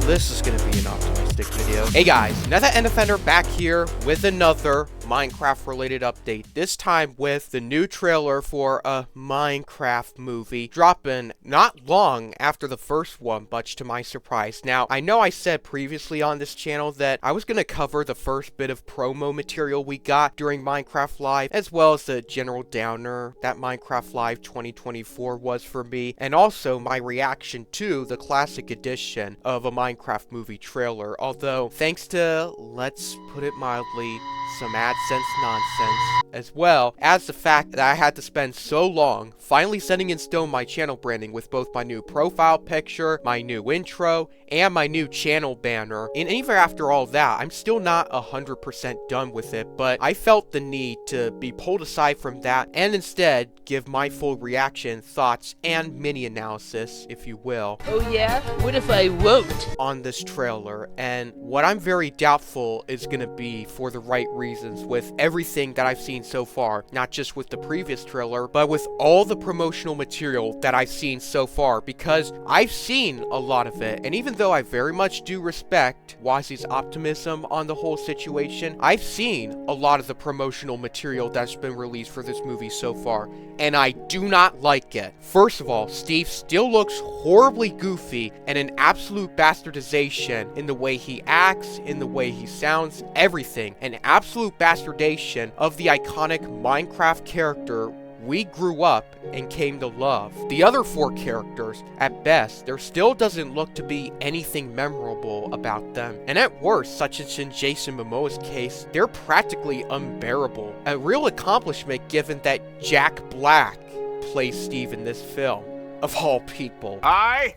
this is gonna be an optimistic video. Hey guys, another End Offender back here with another Minecraft related update, this time with the new trailer for a Minecraft movie dropping not long after the first one, much to my surprise. Now, I know I said previously on this channel that I was going to cover the first bit of promo material we got during Minecraft Live, as well as the general downer that Minecraft Live 2024 was for me, and also my reaction to the classic edition of a Minecraft movie trailer, although thanks to, let's put it mildly, some AdSense nonsense, as well as the fact that I had to spend so long finally setting in stone my channel branding with both my new profile picture, my new intro, and my new channel banner. And even after all that, I'm still not 100% done with it, but I felt the need to be pulled aside from that and instead give my full reaction, thoughts, and mini analysis, if you will. Oh yeah? What if I won't? On this trailer, and what I'm very doubtful is gonna be for the right reasons with everything that I've seen so far, not just with the previous trailer, but with all the promotional material that I've seen so far, because I've seen a lot of it, and even though I very much do respect Wazi's optimism on the whole situation, I've seen a lot of the promotional material that's been released for this movie so far, and I do not like it. First of all, Steve still looks horribly goofy and an absolute bastardization in the way he acts, in the way he sounds, everything. An absolute bastardization of the iconic Minecraft character we grew up and came to love. The other four characters, at best, there still doesn't look to be anything memorable about them. And at worst, such as in Jason Momoa's case, they're practically unbearable. A real accomplishment given that Jack Black plays Steve in this film, of all people. I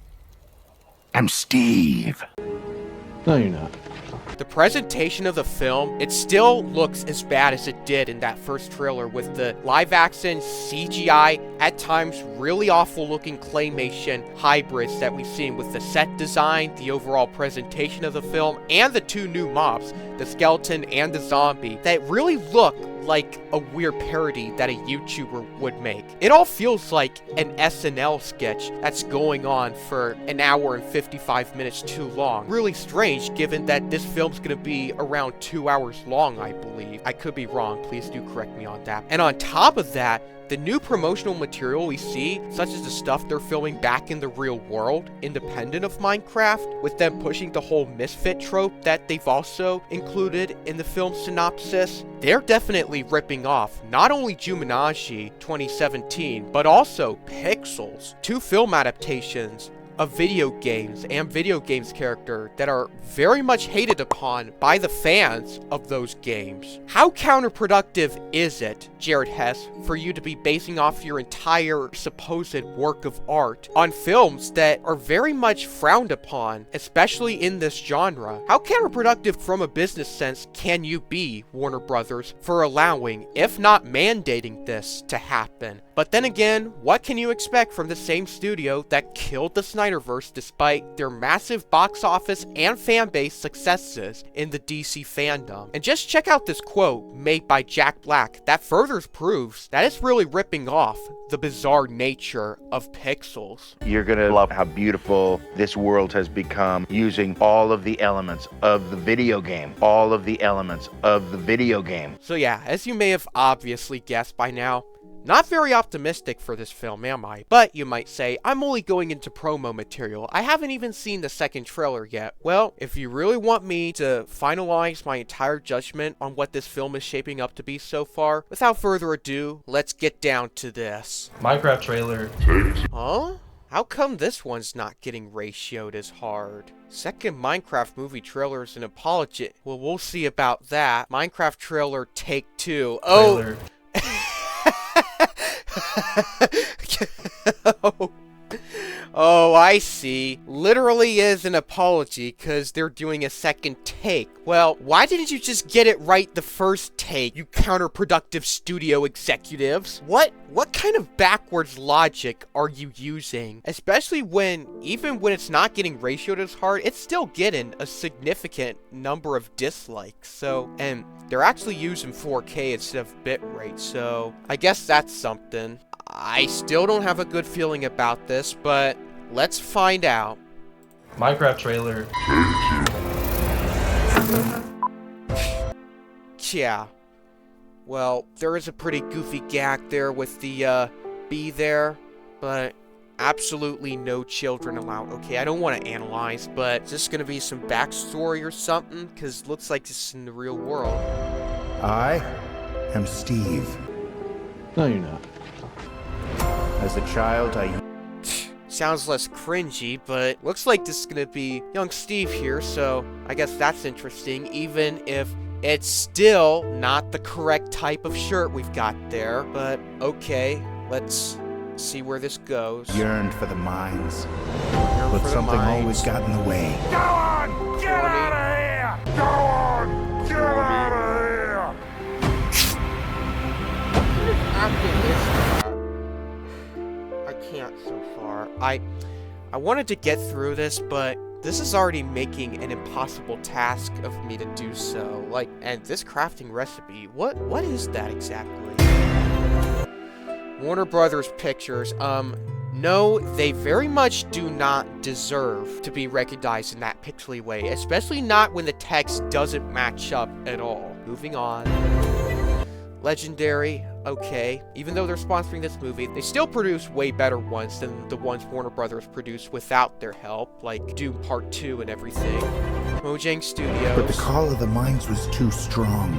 am Steve. No, you're not. The presentation of the film, it still looks as bad as it did in that first trailer with the live-action CGI, at times really awful looking claymation hybrids that we've seen with the set design, the overall presentation of the film, and the two new mobs, the skeleton and the zombie, that really look like a weird parody that a YouTuber would make. It all feels like an SNL sketch that's going on for an hour and 55 minutes too long. Really strange given that this film's gonna be around 2 hours long, I believe. I could be wrong, please do correct me on that. And on top of that, the new promotional material we see, such as the stuff they're filming back in the real world, independent of Minecraft, with them pushing the whole misfit trope that they've also included in the film synopsis, they're definitely ripping off not only Jumanji 2017, but also Pixels, two film adaptations of video games and video games character that are very much hated upon by the fans of those games. How counterproductive is it, Jared Hess, for you to be basing off your entire supposed work of art on films that are very much frowned upon, especially in this genre? How counterproductive from a business sense can you be, Warner Brothers, for allowing, if not mandating this to happen? But then again, what can you expect from the same studio that killed the Snyderverse despite their massive box office and fanbase successes in the DC fandom? And just check out this quote made by Jack Black that further proves that it's really ripping off the bizarre nature of Pixels. You're gonna love how beautiful this world has become using all of the elements of the video game. All of the elements of the video game. So yeah, as you may have obviously guessed by now, not very optimistic for this film, am I? But you might say, I'm only going into promo material. I haven't even seen the second trailer yet. Well, if you really want me to finalize my entire judgment on what this film is shaping up to be so far, without further ado, let's get down to this. Minecraft trailer. Huh? How come this one's not getting ratioed as hard? Second Minecraft movie trailer is an apology. Well, we'll see about that. Minecraft trailer take 2. Oh! Oh, I see. Literally is an apology because they're doing a second take. Well, why didn't you just get it right the first take, you counterproductive studio executives? What kind of backwards logic are you using? Especially when, even when it's not getting ratioed as hard, it's still getting a significant number of dislikes. So, and they're actually using 4K instead of bitrate, so I guess that's something. I still don't have a good feeling about this, but let's find out. Minecraft trailer. Yeah. Well, there is a pretty goofy gag there with the, bee there, but absolutely no children allowed. Okay, I don't want to analyze, but is this gonna be some backstory or something? Because it looks like this is in the real world. I am Steve. No, you're not. As a child, I... Sounds less cringy, but looks like this is gonna be young Steve here, so I guess that's interesting, even if it's still not the correct type of shirt we've got there. But okay, let's see where this goes. yearned for the mines, Yearn but for the something mines. always got in the way. Go on! Get out of here! Go on! Get out of here! After this, I can't so far. I wanted to get through this, but this is already making an impossible task of me to do so. Like, and this crafting recipe, what is that exactly? Warner Brothers Pictures, no, they very much do not deserve to be recognized in that pixely way, especially not when the text doesn't match up at all. Moving on. Legendary, okay. Even though they're sponsoring this movie, they still produce way better ones than the ones Warner Brothers produced without their help, like Doom Part 2 and everything. Mojang Studios. But the call of the mines was too strong.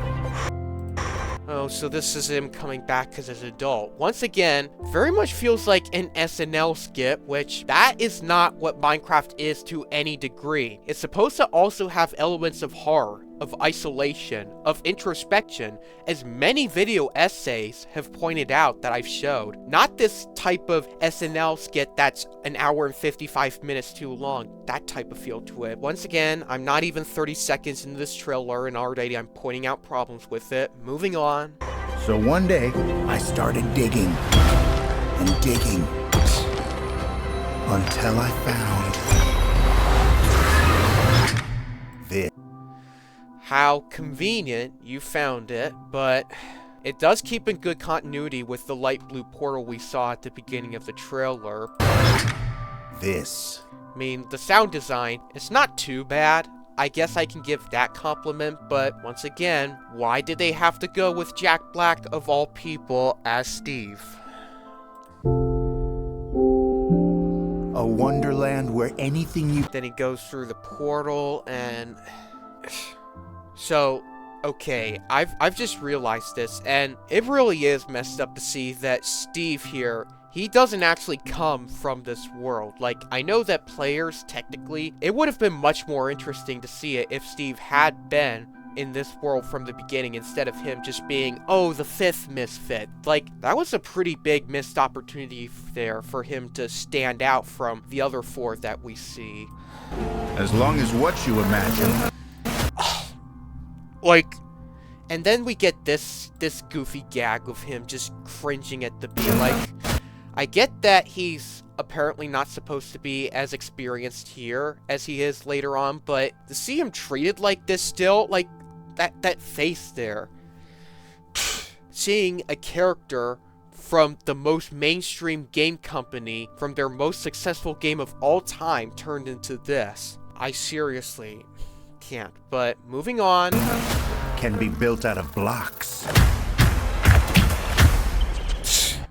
Oh, so this is him coming back as an adult. Once again, very much feels like an SNL skit, which that is not what Minecraft is to any degree. It's supposed to also have elements of horror, of isolation, of introspection, as many video essays have pointed out that I've showed. Not this type of SNL skit that's an hour and 55 minutes too long. That type of feel to it. Once again, I'm not even 30 seconds into this trailer and already I'm pointing out problems with it. Moving on. So one day, I started digging and digging until I found this. How convenient you found it, but it does keep in good continuity with the light blue portal we saw at the beginning of the trailer. This. I mean, the sound design, it's not too bad. I guess I can give that compliment, but once again, why did they have to go with Jack Black of all people as Steve? A wonderland where anything you... Then he goes through the portal and... So, okay, I've just realized this, and it really is messed up to see that Steve here, he doesn't actually come from this world. Like, I know that players, technically, it would have been much more interesting to see it if Steve had been in this world from the beginning instead of him just being, oh, the fifth misfit. Like, that was a pretty big missed opportunity there for him to stand out from the other four that we see. As long as what you imagine... Like, and then we get this goofy gag of him just cringing at the bee. Like, I get that he's apparently not supposed to be as experienced here as he is later on, but to see him treated like this still, like, that face there. Seeing a character from the most mainstream game company, from their most successful game of all time, turned into this. I seriously... can't, but moving on. Can be built out of blocks.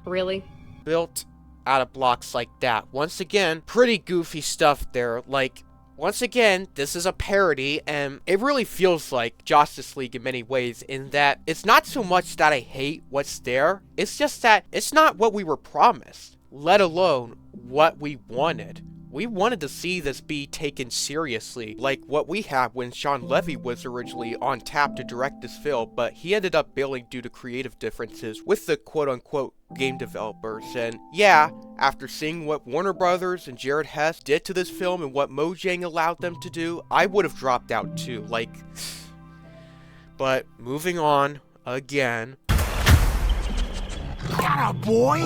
Really? Built out of blocks like that. Once again, pretty goofy stuff there. Like, once again, this is a parody, and it really feels like Justice League in many ways, in that it's not so much that I hate what's there, it's just that it's not what we were promised, let alone what we wanted. We wanted to see this be taken seriously, like what we had when Sean Levy was originally on tap to direct this film, but he ended up bailing due to creative differences with the quote-unquote game developers. And yeah, after seeing what Warner Brothers and Jared Hess did to this film and what Mojang allowed them to do, I would have dropped out too, like... But moving on, again... Got a boy!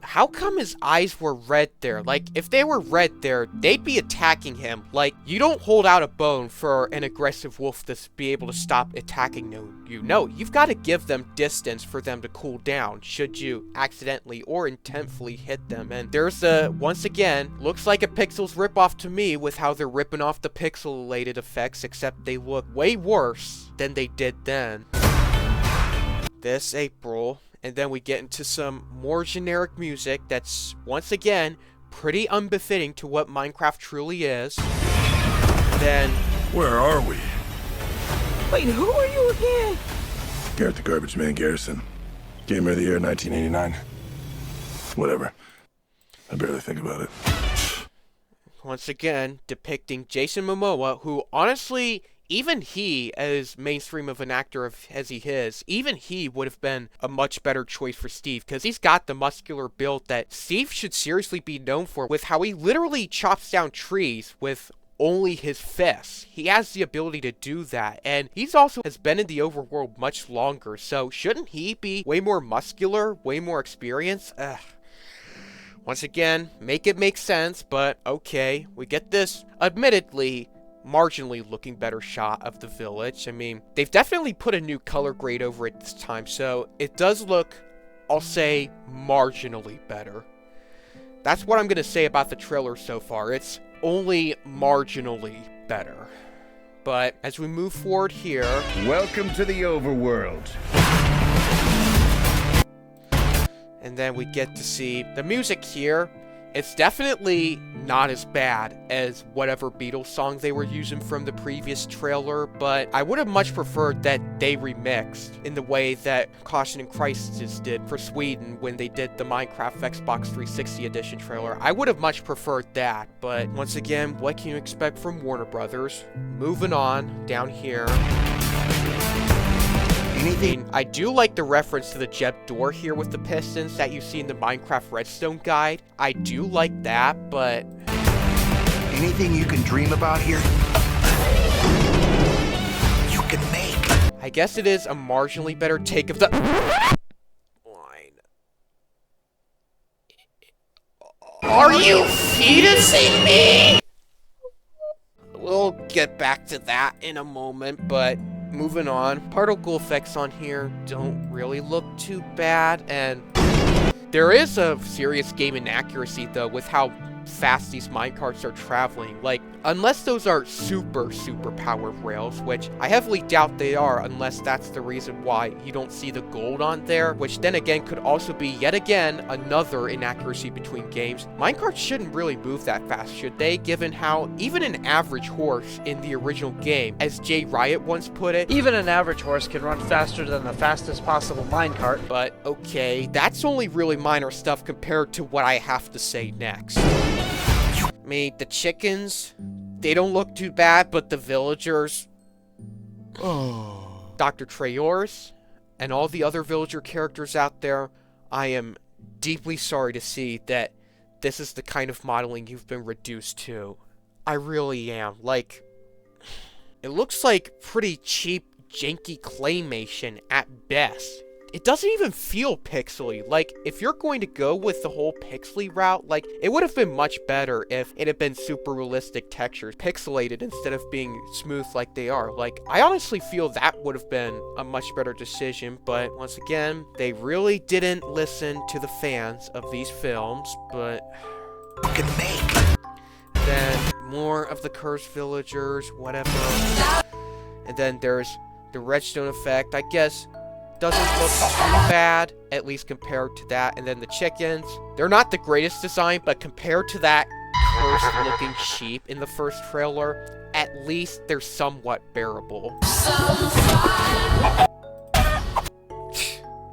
How come his eyes were red there? Like, if they were red there, they'd be attacking him. Like, you don't hold out a bone for an aggressive wolf to be able to stop attacking you. No, you've got to give them distance for them to cool down, should you accidentally or intentfully hit them. And there's once again, looks like a Pixels ripoff to me with how they're ripping off the pixelated effects, except they look way worse than they did then. This April. And then we get into some more generic music that's, once again, pretty unbefitting to what Minecraft truly is. Then... Where are we? Wait, who are you again? Garrett the Garbage Man Garrison. Gamer of the Year 1989. Whatever. I barely think about it. Once again, depicting Jason Momoa, who honestly... Even he, as mainstream of an actor as he is, even he would have been a much better choice for Steve, because he's got the muscular build that Steve should seriously be known for, with how he literally chops down trees with only his fists. He has the ability to do that, and he's also has been in the overworld much longer, so shouldn't he be way more muscular, way more experienced? Once again, make it make sense, but okay, we get this, admittedly, marginally looking better shot of the village. I mean, they've definitely put a new color grade over it this time, so it does look, I'll say, marginally better. That's what I'm going to say about the trailer so far. It's only marginally better. But as we move forward here... Welcome to the overworld. And then we get to see the music here. It's definitely not as bad as whatever Beatles song they were using from the previous trailer, but I would have much preferred that they remixed in the way that Caution and Crisis did for Sweden when they did the Minecraft Xbox 360 edition trailer. I would have much preferred that, but once again, what can you expect from Warner Brothers? Moving on, down here. I do like the reference to the Jeb door here with the pistons that you see in the Minecraft Redstone guide. I do like that, but... Anything you can dream about here, you can make. I guess it is a marginally better take of the... line. Are you fetusing me? We'll get back to that in a moment, but... Moving on, particle effects on here don't really look too bad, and there is a serious game inaccuracy though with how fast these minecarts are traveling. Like, unless those are super powered rails, which I heavily doubt they are unless that's the reason why you don't see the gold on there, which then again could also be yet again another inaccuracy between games. Minecarts shouldn't really move that fast, should they, given how even an average horse in the original game, as Jay Riot once put it, Even an average horse can run faster than the fastest possible minecart. but okay, that's only really minor stuff compared to what I have to say next. I mean, the chickens, they don't look too bad, but the villagers... Dr. Treyors, and all the other villager characters out there, I am deeply sorry to see that this is the kind of modeling you've been reduced to. I really am. Like, it looks like pretty cheap, janky claymation at best. It doesn't even feel pixely. Like, if you're going to go with the whole pixely route, like, it would have been much better if it had been super realistic textures, pixelated instead of being smooth like they are. Like, I honestly feel that would have been a much better decision, but once again, they really didn't listen to the fans of these films, but... You can make. Then, more of the cursed villagers, whatever. And then there's the redstone effect, I guess... doesn't look too bad, at least compared to that. And then the chickens, they're not the greatest design, but compared to that cursed looking sheep in the first trailer, at least they're somewhat bearable.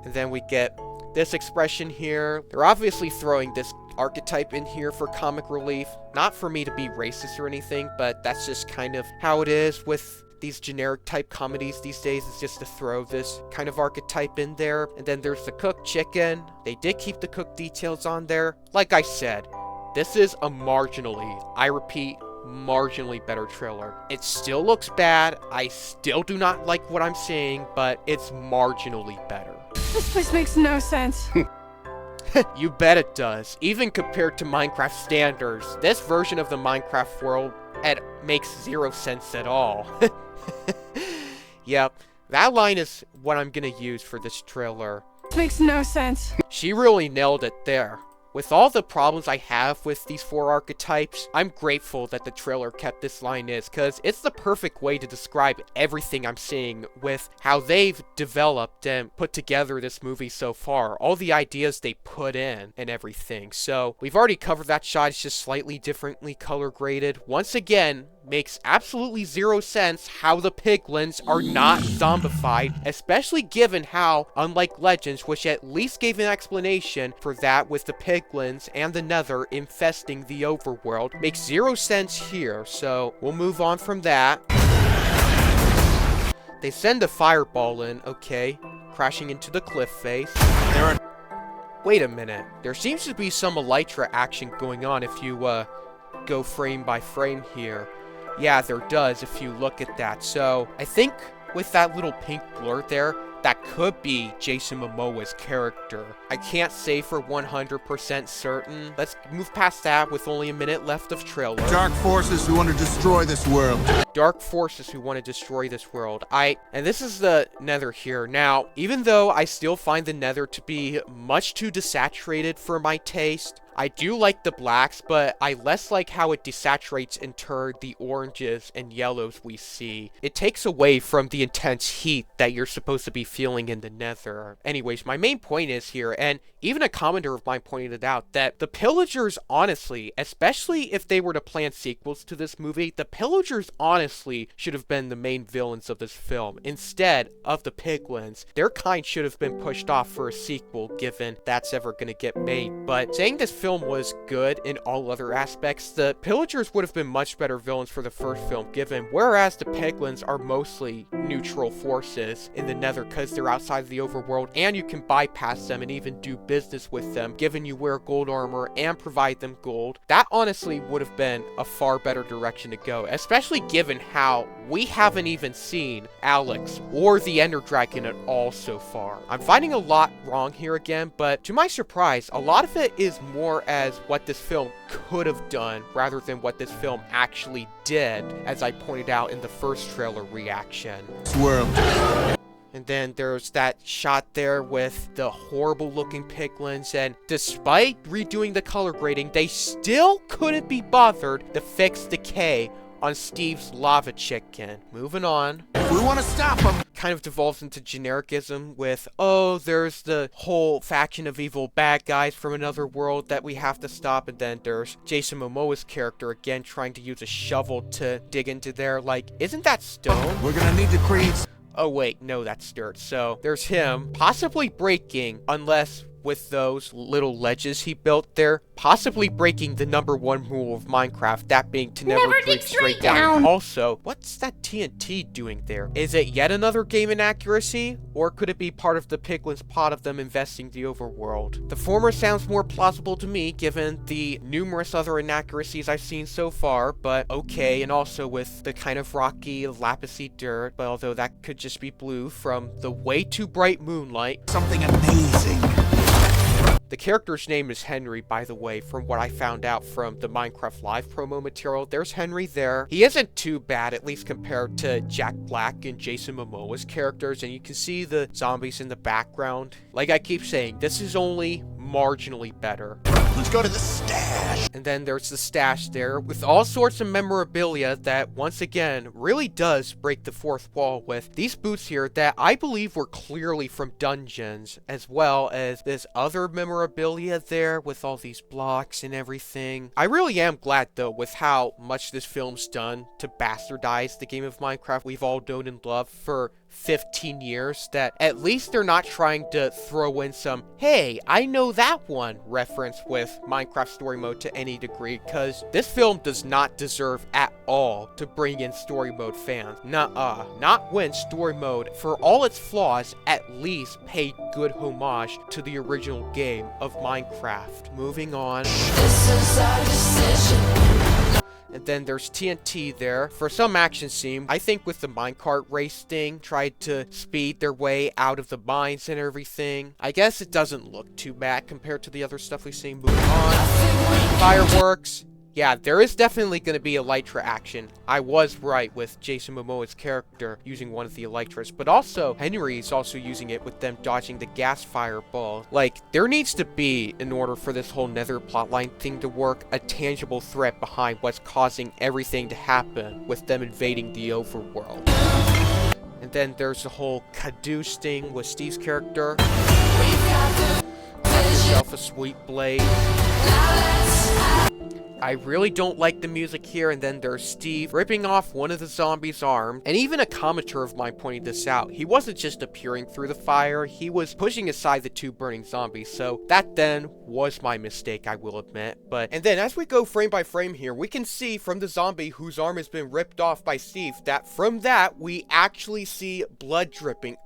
And then we get this expression here. They're obviously throwing this archetype in here for comic relief. Not for me to be racist or anything, but that's just kind of how it is with these generic type comedies these days. Is just to throw this kind of archetype in there. And then there's the cooked chicken. They did keep the cooked details on there. Like I said, this is a marginally, I repeat, marginally better trailer. It still looks bad. I still do not like what I'm seeing, but it's marginally better. This place makes no sense. You bet it does. Even compared to Minecraft standards, this version of the Minecraft world makes zero sense at all. Yep, that line is what I'm gonna use for this trailer. Makes no sense. She really nailed it there. With all the problems I have with these 4 archetypes, I'm grateful that the trailer kept this line in, because it's the perfect way to describe everything I'm seeing with how they've developed and put together this movie so far. All the ideas they put in and everything. So, we've already covered that shot, it's just slightly differently color graded. Once again, makes absolutely zero sense how the piglins are not zombified, especially given how, unlike Legends, which at least gave an explanation for that with the piglins and the Nether infesting the overworld, makes zero sense here, so we'll move on from that. They send a fireball in, okay, crashing into the cliff face. Wait a minute, there seems to be some elytra action going on if you, go frame by frame here. Yeah, there does if you look at that. So, I think with that little pink blur there, that could be Jason Momoa's character. I can't say for 100% certain. Let's move past that with only a minute left of trailer. Dark forces who want to destroy this world. Dark forces who want to destroy this world. And this is the Nether here. Now, even though I still find the Nether to be much too desaturated for my taste, I do like the blacks, but I less like how it desaturates and turns the oranges and yellows we see. It takes away from the intense heat that you're supposed to be feeling in the Nether. Anyways, my main point is here, and even a commenter of mine pointed it out, that the Pillagers, honestly, especially if they were to plan sequels to this movie, the Pillagers honestly should have been the main villains of this film. Instead of the piglins, their kind should have been pushed off for a sequel, given that's ever gonna get made. But saying this film was good in all other aspects, the Pillagers would have been much better villains for the first film given, whereas the piglins are mostly neutral forces in the Nether because they're outside of the overworld and you can bypass them and even do business with them, given you wear gold armor and provide them gold. That honestly would have been a far better direction to go, especially given how we haven't even seen Alex or the Ender Dragon at all so far. I'm finding a lot wrong here again, but to my surprise, a lot of it is more as what this film could have done rather than what this film actually did, as I pointed out in the first trailer reaction. World. And then there's that shot there with the horrible looking piglins, and despite redoing the color grading, they still couldn't be bothered to fix decay on Steve's lava chicken. Moving on. If we want to stop them. Kind of devolves into genericism with, oh, there's the whole faction of evil bad guys from another world that we have to stop, and then there's Jason Momoa's character again trying to use a shovel to dig into there. Like, isn't that stone? We're gonna need to create. Oh wait, no, that's dirt. So there's him possibly breaking, unless with those little ledges he built there, possibly breaking the #1 rule of Minecraft, that being to never dig straight down. Also, what's that TNT doing there? Is it yet another game inaccuracy? Or could it be part of the piglins' plot of them investing the overworld? The former sounds more plausible to me, given the numerous other inaccuracies I've seen so far, but okay, and also with the kind of rocky, lapis-y dirt, but although that could just be blue from the way too bright moonlight. Something amazing. The character's name is Henry, by the way, from what I found out from the Minecraft Live promo material. There's Henry there. He isn't too bad, at least compared to Jack Black and Jason Momoa's characters, and you can see the zombies in the background. Like I keep saying, this is only marginally better. Let's go to the stash. And then there's the stash there with all sorts of memorabilia that, once again, really does break the fourth wall with these boots here that I believe were clearly from dungeons, as well as this other memorabilia there with all these blocks and everything. I really am glad, though, with how much this film's done to bastardize the game of Minecraft we've all known and loved for 15 years, that at least they're not trying to throw in some, hey, I know that one reference with Minecraft story mode to any degree, because this film does not deserve at all to bring in story mode fans. Nuh-uh. Not when story mode, for all its flaws, at least paid good homage to the original game of Minecraft. Moving on. And then there's TNT there for some action scene. I think with the minecart race thing, tried to speed their way out of the mines and everything. I guess it doesn't look too bad compared to the other stuff we've seen. Moving on. Fireworks. Yeah, there is definitely going to be Elytra action. I was right with Jason Momoa's character using one of the Elytras, but also Henry is also using it with them dodging the gas fireball. Like, there needs to be, in order for this whole Nether plotline thing to work, a tangible threat behind what's causing everything to happen with them invading the overworld. And then there's the whole Caduce thing with Steve's character. Have yourself a sweet blade. I really don't like the music here, and then there's Steve ripping off one of the zombies' arms, and even a commenter of mine pointed this out. He wasn't just appearing through the fire, he was pushing aside the two burning zombies, so that then was my mistake, I will admit. And then as we go frame by frame here, we can see from the zombie whose arm has been ripped off by Steve, that from that, we actually see blood dripping.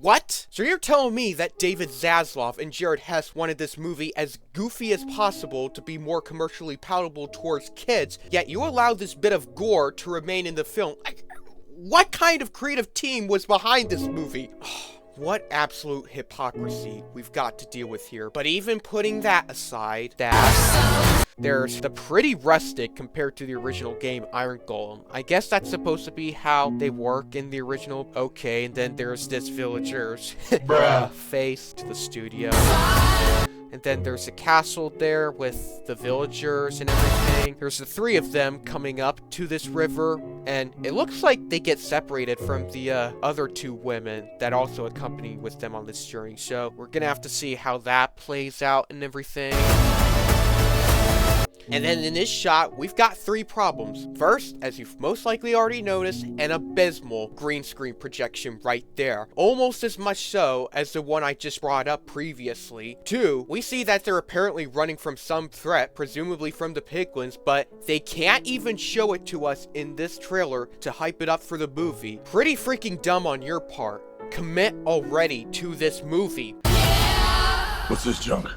What? So you're telling me that David Zaslav and Jared Hess wanted this movie as goofy as possible to be more commercially palatable towards kids, yet you allowed this bit of gore to remain in the film? What kind of creative team was behind this movie? What absolute hypocrisy we've got to deal with here. But even putting that aside, there's the pretty rustic compared to the original game Iron Golem. I guess that's supposed to be how they work in the original. Okay, and then there's this villager's face to the studio. And then there's a castle there with the villagers and everything. There's the three of them coming up to this river, and it looks like they get separated from the other two women that also accompany with them on this journey. So we're gonna have to see how that plays out and everything. And then in this shot, we've got three problems. First, as you've most likely already noticed, an abysmal green screen projection right there. Almost as much so as the one I just brought up previously. Two, we see that they're apparently running from some threat, presumably from the piglins, but they can't even show it to us in this trailer to hype it up for the movie. Pretty freaking dumb on your part. Commit already to this movie. What's this junk?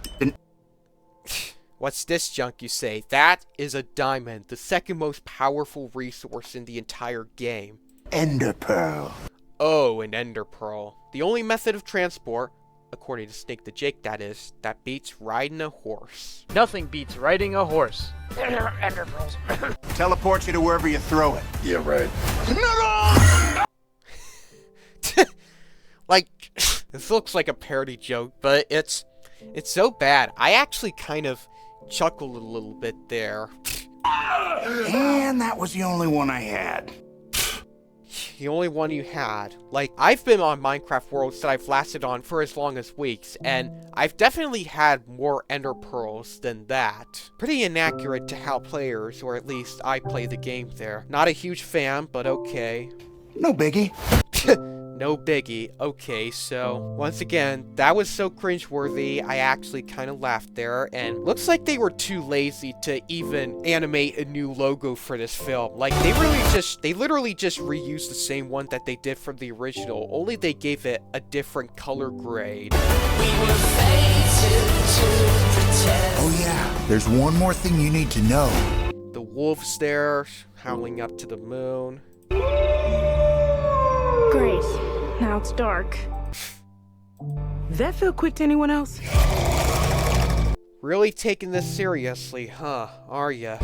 What's this junk, you say? That is a diamond, the second most powerful resource in the entire game. Ender Pearl. Oh, an Ender Pearl. The only method of transport, according to Snake the Jake that is, that beats riding a horse. Nothing beats riding a horse. Ender pearls. Teleport you to wherever you throw it. Yeah, right. Like, this looks like a parody joke, but it's so bad. I actually kind of chuckled a little bit there. And that was the only one I had. The only one you had. Like, I've been on Minecraft worlds that I've lasted on for as long as weeks, and I've definitely had more Ender Pearls than that. Pretty inaccurate to how players, or at least I play the game there. Not a huge fan, but okay. No biggie. No biggie. Okay, so once again, that was so cringeworthy, I actually kind of laughed there, and looks like they were too lazy to even animate a new logo for this film. Like, they literally just reused the same one that they did from the original, only they gave it a different color grade. Oh yeah, there's one more thing you need to know. The wolves there, howling up to the moon. Great. Now it's dark. That feel quick to anyone else? Really taking this seriously, huh? Are ya?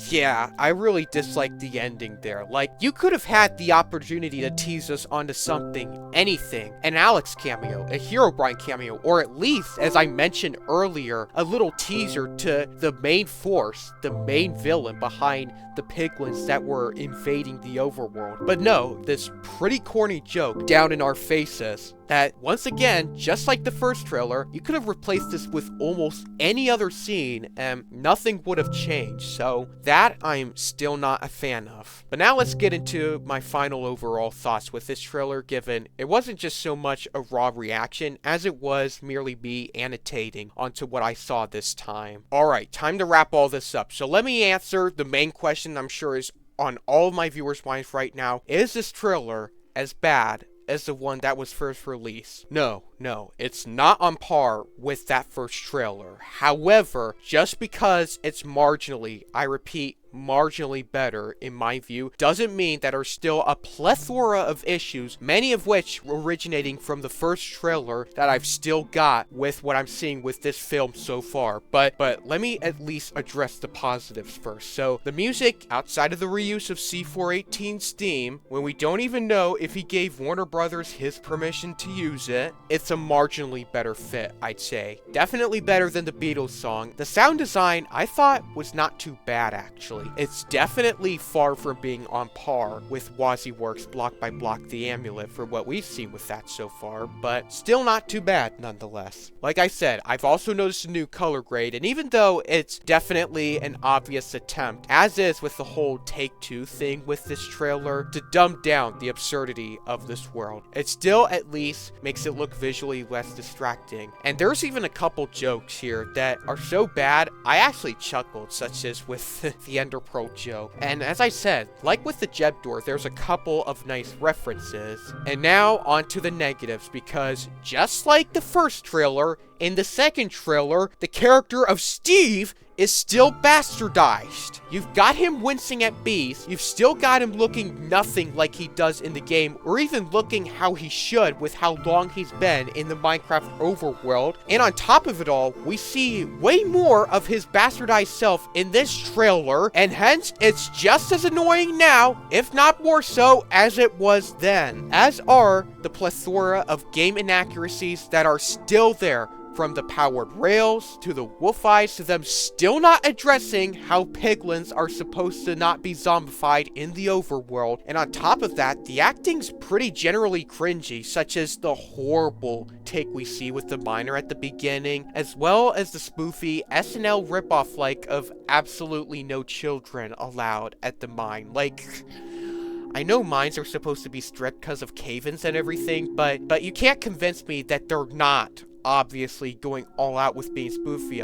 Yeah, I really dislike the ending there. Like, you could have had the opportunity to tease us onto something, anything. An Alex cameo, a Herobrine cameo, or at least, as I mentioned earlier, a little teaser to the main force, the main villain behind the piglins that were invading the overworld. But no, this pretty corny joke down in our faces that, once again, just like the first trailer, you could have replaced this with almost any other scene and nothing would have changed. So that I'm still not a fan of. But now let's get into my final overall thoughts with this trailer, given it wasn't just so much a raw reaction as it was merely me annotating onto what I saw this time. Alright, time to wrap all this up. So let me answer the main question I'm sure is on all of my viewers' minds right now. Is this trailer as bad as the one that was first released. No, it's not on par with that first trailer. However, just because it's marginally, I repeat, marginally better in my view, doesn't mean that there's still a plethora of issues, many of which originating from the first trailer that I've still got with what I'm seeing with this film so far. But let me at least address the positives first. So the music, outside of the reuse of C418's theme, when we don't even know if he gave Warner Brothers his permission to use it, it's a marginally better fit, I'd say. Definitely better than the Beatles song. The sound design I thought was not too bad actually. It's definitely far from being on par with WYSIWYRK's Block by Block The Amulet for what we've seen with that so far, but still not too bad nonetheless. Like I said, I've also noticed a new color grade, and even though it's definitely an obvious attempt, as is with the whole Take-Two thing with this trailer, to dumb down the absurdity of this world, it still at least makes it look visually less distracting. And there's even a couple jokes here that are so bad, I actually chuckled, such as with the Ender Pearl joke. And as I said, like with the Jeb door, there's a couple of nice references. And now on to the negatives, because just like the first trailer, in the second trailer, the character of Steve is still bastardized. You've got him wincing at bees, you've still got him looking nothing like he does in the game, or even looking how he should with how long he's been in the Minecraft overworld, and on top of it all, we see way more of his bastardized self in this trailer, and hence, it's just as annoying now, if not more so, as it was then. As are the plethora of game inaccuracies that are still there, from the powered rails, to the wolf eyes, to them still not addressing how piglins are supposed to not be zombified in the overworld. And on top of that, the acting's pretty generally cringy, such as the horrible take we see with the miner at the beginning, as well as the spoofy SNL ripoff like of absolutely no children allowed at the mine. Like, I know mines are supposed to be strict because of cave-ins and everything, but you can't convince me that they're not obviously going all out with being spoofy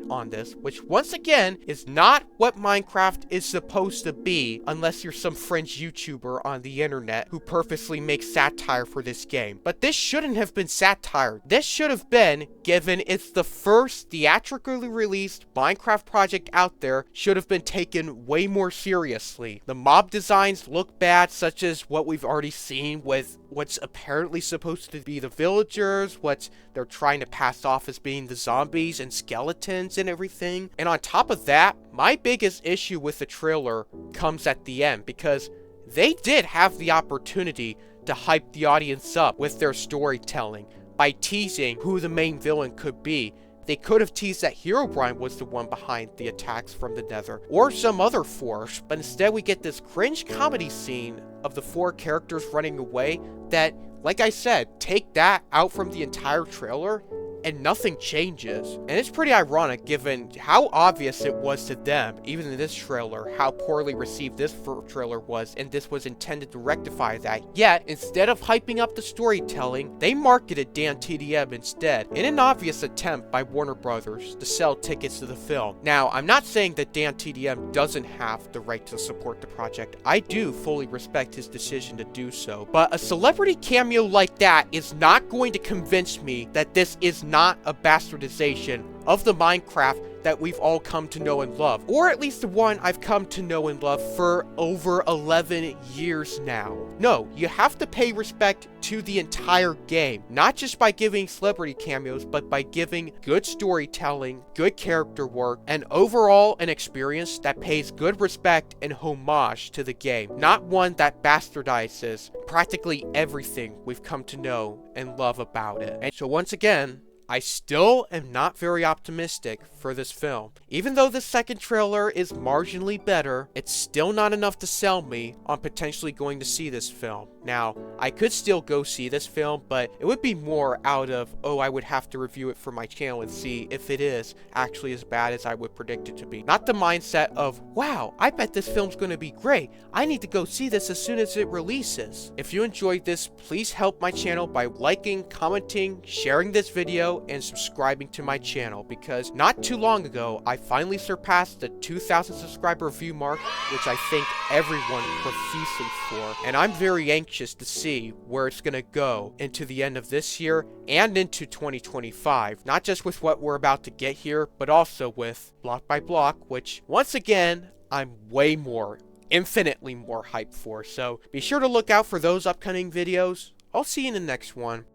on this, which once again is not what Minecraft is supposed to be, unless you're some fringe YouTuber on the internet who purposely makes satire for this game. But this shouldn't have been satire. This should have been, given it's the first theatrically released Minecraft project out there, should have been taken way more seriously. The mob designs look bad, such as what we've already seen with what's apparently supposed to be the villagers, what they're trying to pass off as being the zombies and skeletons and everything. And on top of that, my biggest issue with the trailer comes at the end, because they did have the opportunity to hype the audience up with their storytelling by teasing who the main villain could be. They could have teased that Herobrine was the one behind the attacks from the Nether, or some other force, but instead we get this cringe comedy scene of the 4 characters running away that, like I said, take that out from the entire trailer and nothing changes. And it's pretty ironic given how obvious it was to them, even in this trailer, how poorly received this trailer was, and this was intended to rectify that. Yet, instead of hyping up the storytelling, they marketed Dan TDM instead, in an obvious attempt by Warner Brothers to sell tickets to the film. Now, I'm not saying that Dan TDM doesn't have the right to support the project. I do fully respect his decision to do so, but a celebrity cameo like that is not going to convince me that this is not a bastardization of the Minecraft that we've all come to know and love, or at least the one I've come to know and love for over 11 years now. No, you have to pay respect to the entire game, not just by giving celebrity cameos, but by giving good storytelling, good character work, and overall an experience that pays good respect and homage to the game, not one that bastardizes practically everything we've come to know and love about it. And so once again, I still am not very optimistic for this film. Even though the second trailer is marginally better, it's still not enough to sell me on potentially going to see this film. Now, I could still go see this film, but it would be more out of, oh, I would have to review it for my channel and see if it is actually as bad as I would predict it to be. Not the mindset of, wow, I bet this film's going to be great. I need to go see this as soon as it releases. If you enjoyed this, please help my channel by liking, commenting, sharing this video, out and subscribing to my channel, because not too long ago, I finally surpassed the 2,000 subscriber view mark, which I thank everyone profusely for, and I'm very anxious to see where it's gonna go into the end of this year and into 2025, not just with what we're about to get here, but also with Block by Block, which, once again, I'm way more, infinitely more hyped for, so be sure to look out for those upcoming videos. I'll see you in the next one.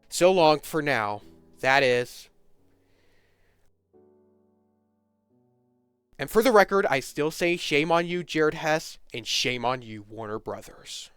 So long for now. That is. And for the record, I still say shame on you, Jared Hess, and shame on you, Warner Brothers.